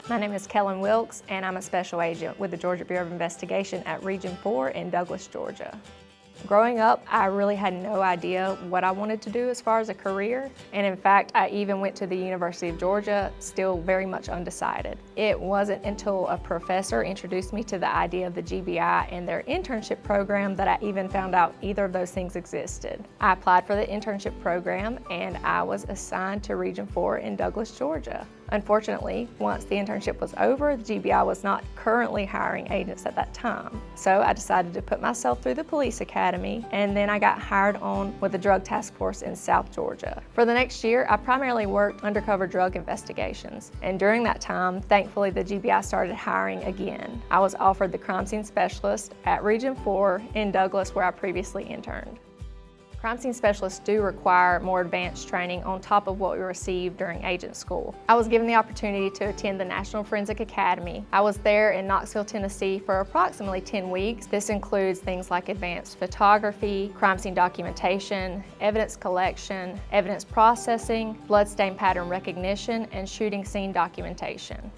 My name is Kellyn Wilkes, and I'm a special agent with the Georgia Bureau of Investigation at Region 4 in Douglas, Georgia. Growing up, I really had no idea what I wanted to do as far as a career, and in fact, I even went to the University of Georgia still very much undecided. It wasn't until a professor introduced me to the idea of the GBI and their internship program that I even found out either of those things existed. I applied for the internship program and I was assigned to Region 4 in Douglas, Georgia. Unfortunately, once the internship was over, the GBI was not currently hiring agents at that time. So I decided to put myself through the police academy, and then I got hired on with the drug task force in South Georgia. For the next year, I primarily worked undercover drug investigations. And during that time, thankfully, the GBI started hiring again. I was offered the crime scene specialist at Region 4 in Douglas, where I previously interned. Crime scene specialists do require more advanced training on top of what we received during agent school. I was given the opportunity to attend the National Forensic Academy. I was there in Knoxville, Tennessee for approximately 10 weeks. This includes things like advanced photography, crime scene documentation, evidence collection, evidence processing, bloodstain pattern recognition, and shooting scene documentation.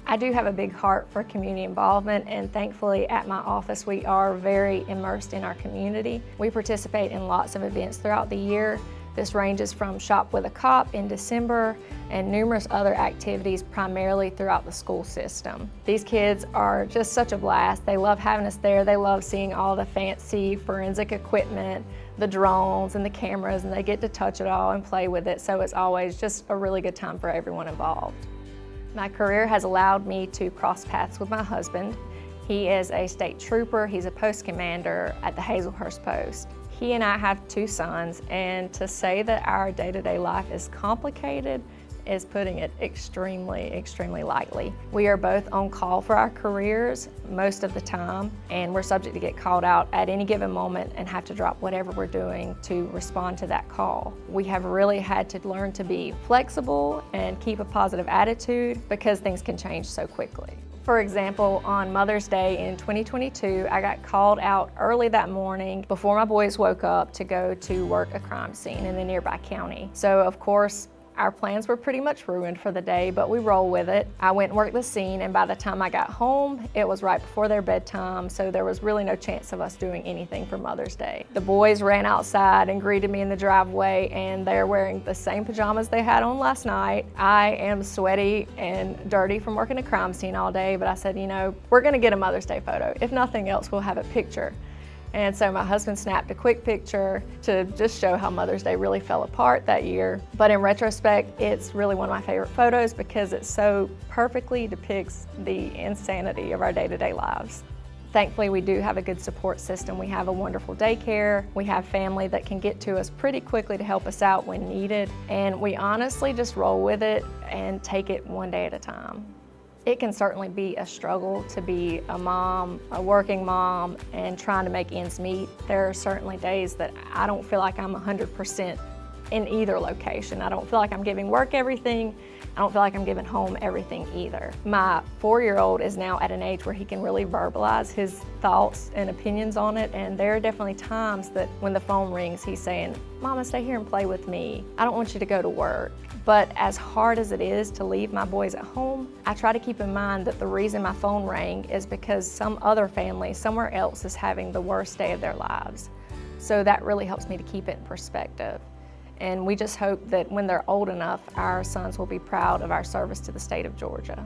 I do have a big heart for community involvement, and thankfully at my office we are very immersed in our community. We participate in lots of events throughout the year. This ranges from Shop with a Cop in December and numerous other activities primarily throughout the school system. These kids are just such a blast. They love having us there. They love seeing all the fancy forensic equipment, the drones and the cameras, and they get to touch it all and play with it. So it's always just a really good time for everyone involved. My career has allowed me to cross paths with my husband. He is a state trooper. He's a post commander at the Hazelhurst post. He and I have 2 sons, and to say that our day-to-day life is complicated is putting it extremely lightly. We are both on call for our careers most of the time, and we're subject to get called out at any given moment and have to drop whatever we're doing to respond to that call. We have really had to learn to be flexible and keep a positive attitude because things can change so quickly. For example, on Mother's Day in 2022, I got called out early that morning before my boys woke up to go to work a crime scene in the nearby county. So of course, our plans were pretty much ruined for the day, but we roll with it. I went and worked the scene, and by the time I got home, it was right before their bedtime, so there was really no chance of us doing anything for Mother's Day. The boys ran outside and greeted me in the driveway, and they're wearing the same pajamas they had on last night. I am sweaty and dirty from working a crime scene all day, but I said, you know, we're gonna get a Mother's Day photo. If nothing else, we'll have a picture. And so my husband snapped a quick picture to just show how Mother's Day really fell apart that year. But in retrospect, it's really one of my favorite photos because it so perfectly depicts the insanity of our day-to-day lives. Thankfully, we do have a good support system. We have a wonderful daycare. We have family that can get to us pretty quickly to help us out when needed. And we honestly just roll with it and take it one day at a time. It can certainly be a struggle to be a mom, a working mom, and trying to make ends meet. There are certainly days that I don't feel like I'm 100% in either location. I don't feel like I'm giving work everything. I don't feel like I'm giving home everything either. My 4-year-old is now at an age where he can really verbalize his thoughts and opinions on it, and there are definitely times that when the phone rings, he's saying, "Mama, stay here and play with me. I don't want you to go to work." But as hard as it is to leave my boys at home, I try to keep in mind that the reason my phone rang is because some other family somewhere else is having the worst day of their lives. So that really helps me to keep it in perspective. And we just hope that when they're old enough, our sons will be proud of our service to the state of Georgia.